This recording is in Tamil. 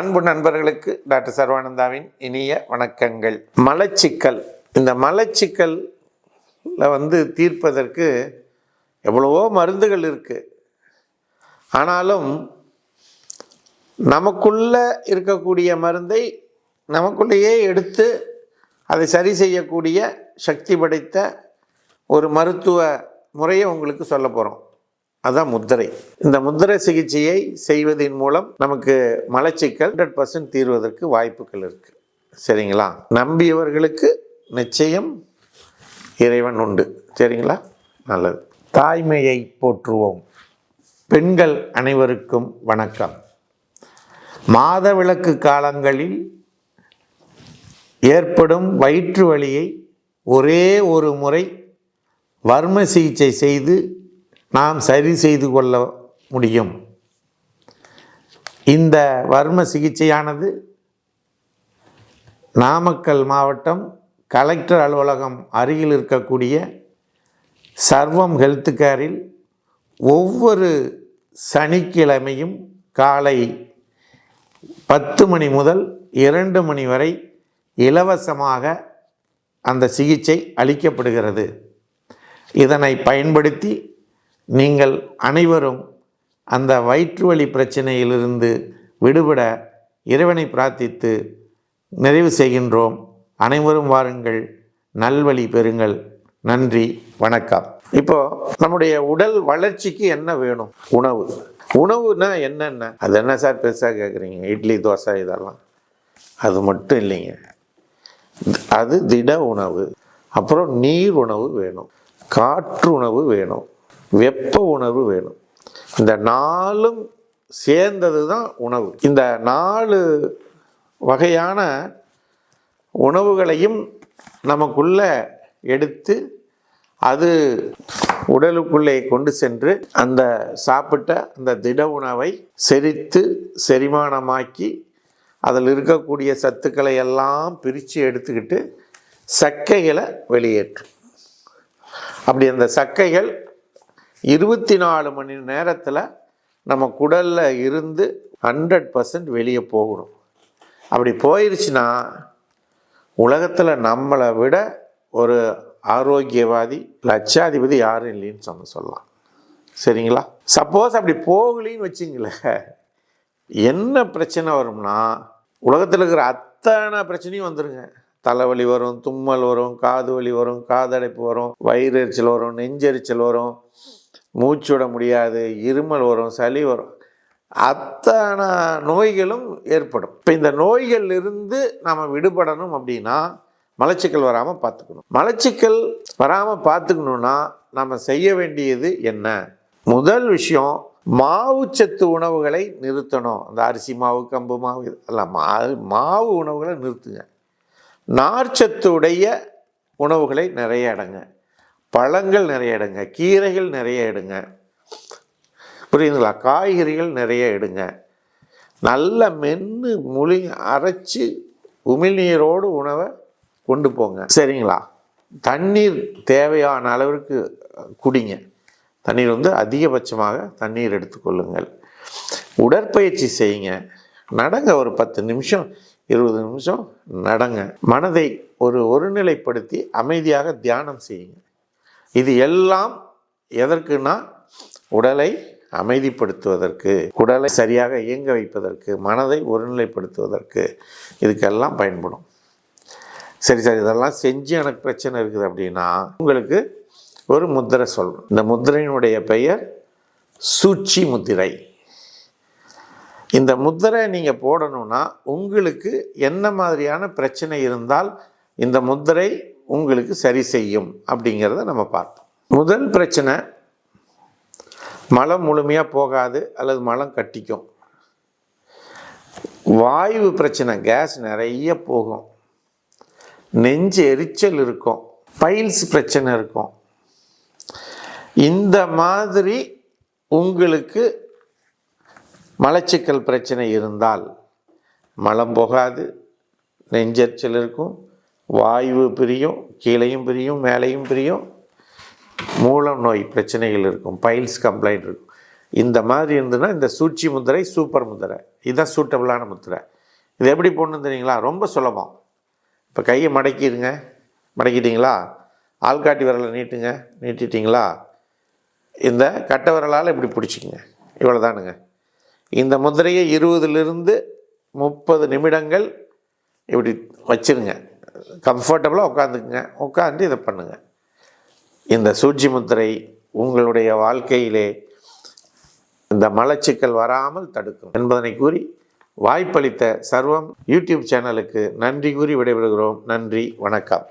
அன்பு நண்பர்களுக்கு டாக்டர் சர்வானந்தாவின் இனிய வணக்கங்கள். மலச்சிக்கல், இந்த மலச்சிக்கல்ல தீர்ப்பதற்கு எவ்வளவோ மருந்துகள் இருக்குது. ஆனாலும் நமக்குள்ள இருக்கக்கூடிய மருந்தை நமக்குள்ளேயே எடுத்து அதை சரி செய்யக்கூடிய சக்தி படைத்த ஒரு மருத்துவ முறையை உங்களுக்கு சொல்ல போகிறோம். அதுதான் முத்திரை. இந்த முத்திரை சிகிச்சையை செய்வதன் மூலம் நமக்கு மலச்சிக்கல் 100% தீர்வதற்கு வாய்ப்புகள் இருக்குது. சரிங்களா? நம்பியவர்களுக்கு நிச்சயம் இறைவன் உண்டு. சரிங்களா? நல்லது. தாய்மையை போற்றுவோம். பெண்கள் அனைவருக்கும் வணக்கம். மாதவிலக்கு காலங்களில் ஏற்படும் வயிற்று வலியை ஒரே ஒரு முறை வர்ம சிகிச்சை செய்து நாம் சரி செய்து கொள்ள முடியும். இந்த வர்ம சிகிச்சையானது நாமக்கல் மாவட்டம் கலெக்டர் அலுவலகம் அருகில் இருக்கக்கூடிய சர்வம் ஹெல்த் கேரில் ஒவ்வொரு சனிக்கிழமையும் காலை 10 மணி முதல் 2 மணி வரை இலவசமாக அந்த சிகிச்சை அளிக்கப்படுகிறது. இதனை பயன்படுத்தி நீங்கள் அனைவரும் அந்த வயிற்றுவலி பிரச்சனையிலிருந்து விடுபட இறைவனை பிரார்த்தித்து நிறைவு செய்கின்றோம். அனைவரும் வாருங்கள், நல்வழி பெறுங்கள். நன்றி, வணக்கம். இப்போது நம்முடைய உடல் வளர்ச்சிக்கு என்ன வேணும்? உணவுனா என்னென்ன? அது என்ன சார் பெருசாக கேட்குறீங்க? இட்லி, தோசை இதெல்லாம் அது மட்டும் இல்லைங்க. அது திட உணவு. அப்புறம் நீர் உணவு வேணும், காற்று உணவு வேணும், வெப்ப உணவு வேணும். இந்த 4ம் சேர்ந்தது தான் உணவு. இந்த 4 வகையான உணவுகளையும் நமக்குள்ள எடுத்து அது உடலுக்குள்ளே கொண்டு சென்று அந்த சாப்பிட்ட அந்த திட உணவை செரித்து செரிமானமாக்கி அதில் இருக்கக்கூடிய சத்துக்களை எல்லாம் பிரித்து எடுத்துக்கிட்டு சக்கைகளை வெளியேற்றும். அப்படி அந்த சக்கைகள் 24 மணி நேரத்தில் நம்ம குடலில் இருந்து 100% வெளியே போகணும். அப்படி போயிடுச்சுன்னா உலகத்தில் நம்மளை விட ஒரு ஆரோக்கியவாதி, லட்சாதிபதி யாரும் இல்லைன்னு சொல்லலாம். சரிங்களா? சப்போஸ் அப்படி போகலின்னு வச்சுங்களேன், என்ன பிரச்சனை வரும்னா உலகத்தில் இருக்கிற அத்தனை பிரச்சனையும் வந்துடுங்க. தலைவலி வரும், தும்மல் வரும், காது வலி வரும், காதடைப்பு வரும், வயிறு எரிச்சல் வரும், நெஞ்செரிச்சல் வரும், மூச்சு விட முடியாது, இருமல் வரும், சளி வரும், அத்தனை நோய்களும் ஏற்படும். இப்போ இந்த நோய்களிலிருந்து நம்ம விடுபடணும் அப்படின்னா மலச்சிக்கல் வராமல் பார்த்துக்கணும். மலச்சிக்கல் வராமல் பார்த்துக்கணுன்னா நம்ம செய்ய வேண்டியது என்ன? முதல் விஷயம், மாவுச்சத்து உணவுகளை நிறுத்தணும். அந்த அரிசி மாவு, கம்பு மாவு இதெல்லாம் மாவு உணவுகளை நிறுத்துங்க. நார்ச்சத்து உடைய உணவுகளை நிறைய எடுங்க. பழங்கள் நிறைய எடுங்க, கீரைகள் நிறைய எடுங்க. புரியுதுங்களா? காய்கறிகள் நிறைய எடுங்க. நல்ல மென்று அரைச்சி உமிழ்நீரோடு உணவை கொண்டு போங்க. சரிங்களா? தண்ணீர் தேவையான அளவிற்கு குடிங்க. தண்ணீர் அதிகபட்சமாக தண்ணீர் எடுத்துக்கொள்ளுங்கள். உடற்பயிற்சி செய்யுங்க. நடங்க, ஒரு 10 நிமிஷம் 20 நிமிஷம் நடங்க. மனதை ஒருநிலைப்படுத்தி அமைதியாக தியானம் செய்யுங்க. இது எல்லாம் எதற்குன்னா உடலை அமைதிப்படுத்துவதற்கு, உடலை சரியாக இயங்க வைப்பதற்கு, மனதை ஒருநிலைப்படுத்துவதற்கு இதுக்கெல்லாம் பயன்படும். சரி, இதெல்லாம் செஞ்சு எனக்கு பிரச்சனை இருக்குது அப்படின்னா உங்களுக்கு ஒரு முத்திரை சொல்கிறேன். இந்த முத்திரையினுடைய பெயர் சூச்சி முத்திரை. இந்த முத்திரை நீங்கள் போடணும்னா உங்களுக்கு என்ன மாதிரியான பிரச்சனை இருந்தால் இந்த முத்திரை உங்களுக்கு சரி செய்யும் அப்படிங்கிறத நம்ம பார்ப்போம். முதல் பிரச்சனை, மலம் முழுமையாக போகாது அல்லது மலம் கட்டிக்கும். வாயு பிரச்சனை, கேஸ் நிறைய போகும், நெஞ்சு எரிச்சல் இருக்கும், பைல்ஸ் பிரச்சனை இருக்கும். இந்த மாதிரி உங்களுக்கு மலச்சிக்கல் பிரச்சனை இருந்தால் மலம் போகாது, நெஞ்செரிச்சல் இருக்கும், வாயு பிரியும், கீழையும் பிரியும், மேலையும் பிரியும், மூலம் நோய் பிரச்சனைகள் இருக்கும், பைல்ஸ் கம்ப்ளைண்ட் இருக்கும். இந்த மாதிரி இருந்ததுன்னா இந்த சூழ்ச்சி முத்திரை சூப்பர் முத்திரை. இதுதான் சூட்டபிளான முத்திரை. இது எப்படி போடணும் தெரியுங்களா? ரொம்ப சுலபம். இப்போ கையை மடக்கிடுங்க, மடக்கிட்டிங்களா? ஆள்காட்டி விரலை நீட்டுங்க, நீட்டிட்டிங்களா? இந்த கட்டை விரலால் இப்படி பிடிச்சிக்கங்க, இவ்வளோதானுங்க. இந்த முத்திரையை 20லிருந்து 30 நிமிடங்கள் இப்படி வச்சுருங்க. கம்ஃபர்டபுளாக உட்காந்துக்குங்க, உட்காந்து இதை பண்ணுங்கள். இந்த சூழ்ச்சி முத்திரை உங்களுடைய வாழ்க்கையிலே இந்த மலச்சிக்கல் வராமல் தடுக்கும் என்பதனை கூறி வாய்ப்பளித்த சர்வம் யூடியூப் சேனலுக்கு நன்றி கூறி விடைபெறுகிறோம். நன்றி, வணக்கம்.